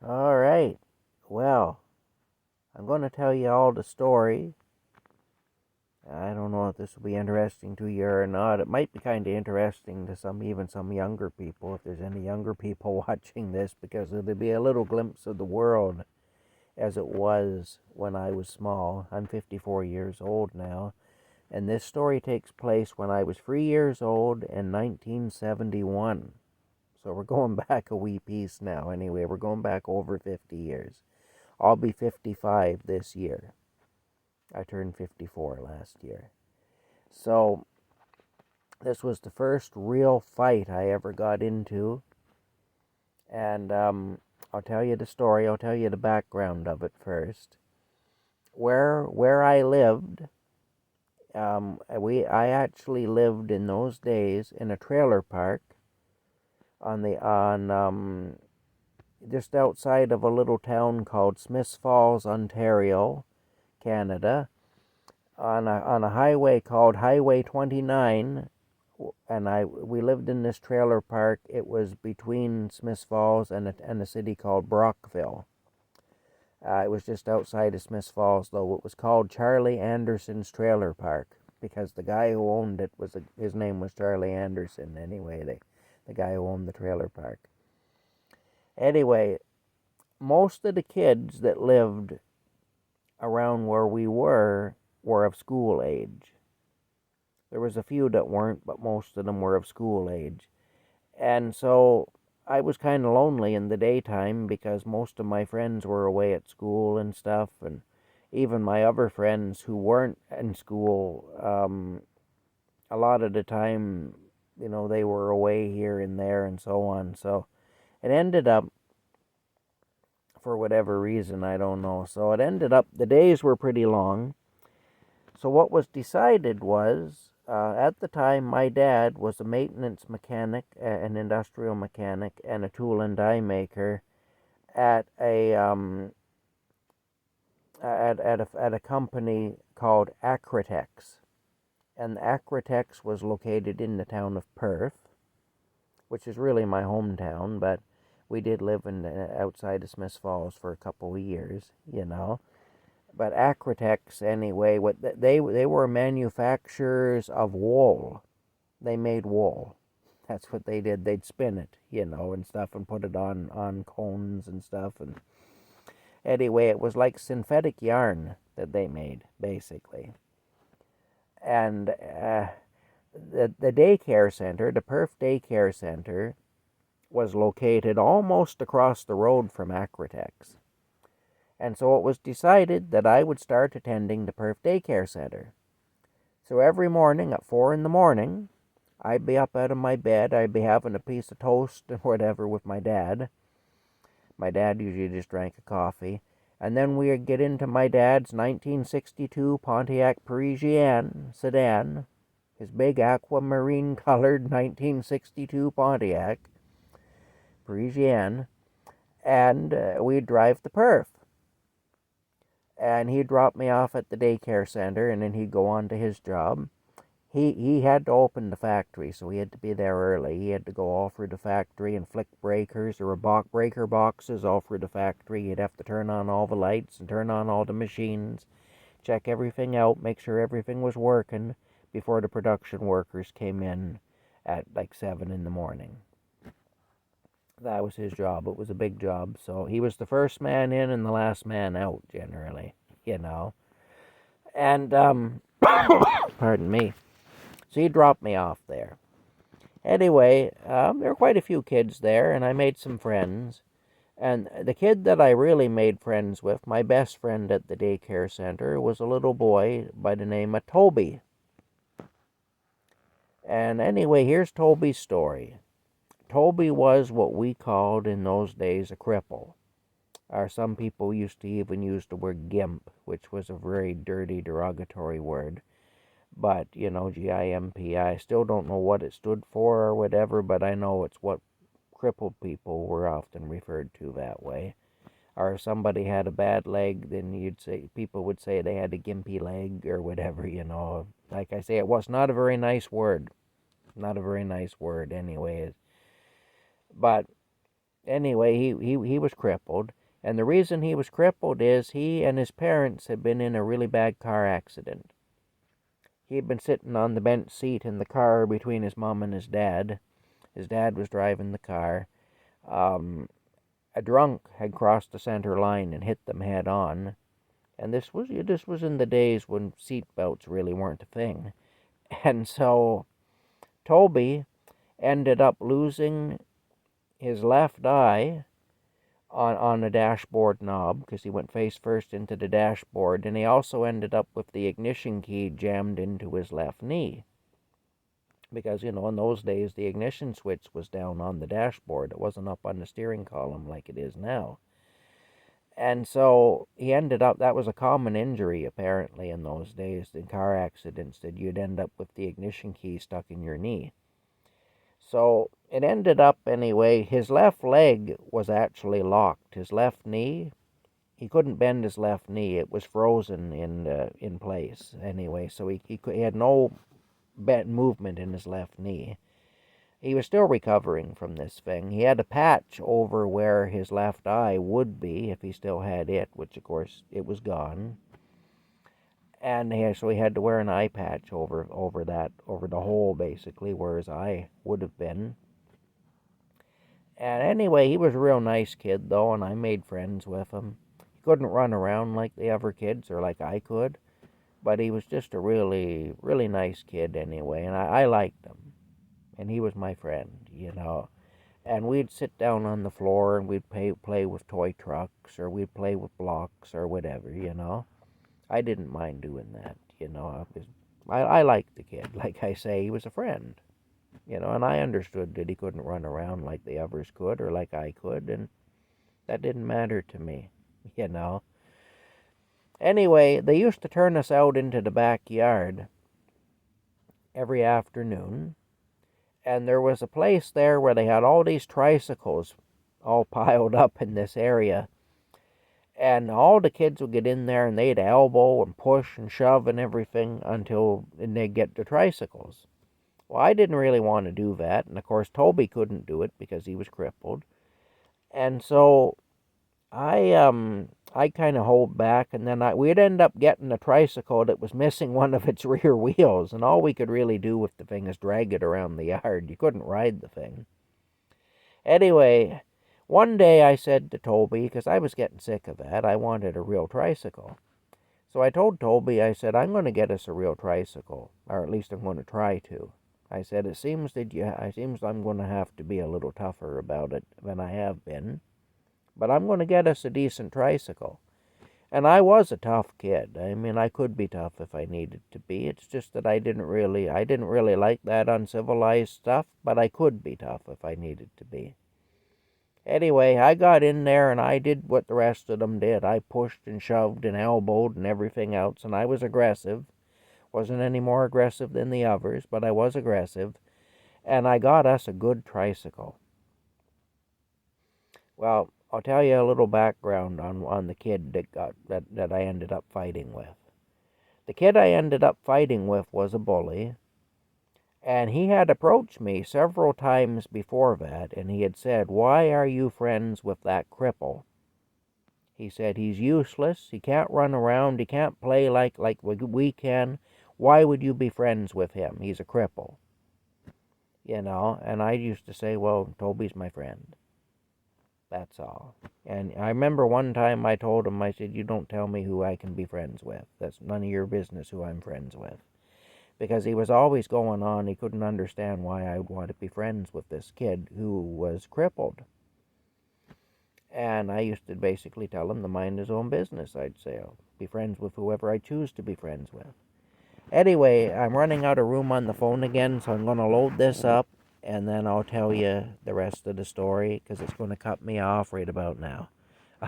All right. Well, I'm going to tell you all the story. I don't know if this will be interesting to you or not. It might be kind of interesting to even some younger people, if there's any younger people watching this, because it'll be a little glimpse of the world as it was when I was small. I'm 54 years old now, and this story takes place when I was 3 years old in 1971. So we're going back a wee piece now. Anyway, we're going back over 50 years. I'll be 55 this year. I turned 54 last year. So this was the first real fight I ever got into. And I'll tell you the story. I'll tell you the background of it first. Where I lived, I actually lived in those days in a trailer park on just outside of a little town called Smiths Falls, Ontario, Canada, on a highway called Highway 29, and we lived in this trailer park. It was between Smiths Falls and a city called Brockville. It was just outside of Smiths Falls, though. It was called Charlie Anderson's Trailer Park because the guy who owned it his name was Charlie Anderson. Anyway, the guy who owned the trailer park. Anyway, most of the kids that lived around where we were of school age. There was a few that weren't, but most of them were of school age. And so I was kind of lonely in the daytime because most of my friends were away at school and stuff, and even my other friends who weren't in school, a lot of the time, they were away here and there and so on. So it ended up, for whatever reason, I don't know. So it ended up, the days were pretty long. So what was decided was, at the time, my dad was a maintenance mechanic, an industrial mechanic, and a tool and die maker at a company called Acrotex, and Acrotex was located in the town of Perth, which is really my hometown, but we did live outside of Smiths Falls for a couple of years. But Acrotex, anyway, they were manufacturers of wool. They made wool. That's what they did. They'd spin it, and stuff, and put it on cones and stuff. And anyway, it was like synthetic yarn that they made, basically. And the daycare center, the Perth Daycare Center, was located almost across the road from Acrotex. And so it was decided that I would start attending the Perth Daycare Center. So every morning at 4 in the morning, I'd be up out of my bed. I'd be having a piece of toast or whatever with my dad. My dad usually just drank a coffee. And then we'd get into my dad's 1962 Pontiac Parisienne sedan, his big aquamarine colored 1962 Pontiac Parisienne, and we'd drive to Perth. And he'd drop me off at the daycare center, and then he'd go on to his job. He had to open the factory, so he had to be there early. He had to go all through the factory and flick breakers. There were breaker boxes all through the factory. He'd have to turn on all the lights and turn on all the machines, check everything out, make sure everything was working before the production workers came in at like 7 in the morning. That was his job. It was a big job. So he was the first man in and the last man out, generally. And, pardon me. So he dropped me off there. Anyway, there were quite a few kids there, and I made some friends. And the kid that I really made friends with, my best friend at the daycare center, was a little boy by the name of Toby. And anyway, here's Toby's story. Toby was what we called in those days a cripple. Or some people used to even use the word gimp, which was a very dirty, derogatory word. But, GIMP, I still don't know what it stood for or whatever, but I know it's what crippled people were often referred to that way. Or if somebody had a bad leg, then people would say they had a gimpy leg or whatever. Like I say, it was not a very nice word. Not a very nice word, anyway. But anyway, he was crippled. And the reason he was crippled is he and his parents had been in a really bad car accident. He had been sitting on the bench seat in the car between his mom and his dad. His dad was driving the car. A drunk had crossed the center line and hit them head on. And this was in the days when seat belts really weren't a thing. And so Toby ended up losing his left eye on the dashboard knob because he went face first into the dashboard, and he also ended up with the ignition key jammed into his left knee. Because, in those days, the ignition switch was down on the dashboard. It wasn't up on the steering column like it is now. And so he ended up, that was a common injury apparently in those days in car accidents, that you'd end up with the ignition key stuck in your knee. So it ended up anyway, his left leg was actually locked. His left knee, he couldn't bend his left knee. It was frozen in place anyway. So he had no bent movement in his left knee. He was still recovering from this thing. He had a patch over where his left eye would be if he still had it, which of course it was gone. And so he had to wear an eye patch over the hole basically where his eye would have been. And anyway, he was a real nice kid though, and I made friends with him. He couldn't run around like the other kids or like I could, but he was just a really, really nice kid anyway, and I liked him. And he was my friend, And we'd sit down on the floor and we'd play with toy trucks, or we'd play with blocks or whatever, I didn't mind doing that, I liked the kid. Like I say, he was a friend, and I understood that he couldn't run around like the others could or like I could, and that didn't matter to me, Anyway, they used to turn us out into the backyard every afternoon. And there was a place there where they had all these tricycles all piled up in this area. And all the kids would get in there and they'd elbow and push and shove and everything until they'd get the tricycles. Well, I didn't really want to do that. And of course, Toby couldn't do it because he was crippled. And so I kind of hold back, and then we'd end up getting a tricycle that was missing one of its rear wheels, and all we could really do with the thing is drag it around the yard. You couldn't ride the thing. Anyway, one day I said to Toby, because I was getting sick of that, I wanted a real tricycle. So I told Toby, I said, I'm going to get us a real tricycle, or at least I'm going to try to. I said, it seems I'm going to have to be a little tougher about it than I have been. But I'm going to get us a decent tricycle. And I was a tough kid. I mean, I could be tough if I needed to be. It's just that I didn't really like that uncivilized stuff, but I could be tough if I needed to be. Anyway, I got in there and I did what the rest of them did. I pushed and shoved and elbowed and everything else, and I was aggressive. Wasn't any more aggressive than the others, but I was aggressive. And I got us a good tricycle. Well, I'll tell you a little background on the kid that I ended up fighting with. The kid I ended up fighting with was a bully, and he had approached me several times before that, and he had said, "Why are you friends with that cripple?" He said, "He's useless, he can't run around, he can't play like we can. Why would you be friends with him? He's a cripple." And I used to say, "Well, Toby's my friend. That's all." And I remember one time I told him, I said, "You don't tell me who I can be friends with. That's none of your business who I'm friends with." Because he was always going on, he couldn't understand why I would want to be friends with this kid who was crippled. And I used to basically tell him to mind his own business. I'd say, I'll be friends with whoever I choose to be friends with. Anyway, I'm running out of room on the phone again, so I'm going to load this up, and then I'll tell you the rest of the story, because it's going to cut me off right about now.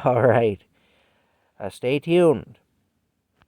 All right. Stay tuned.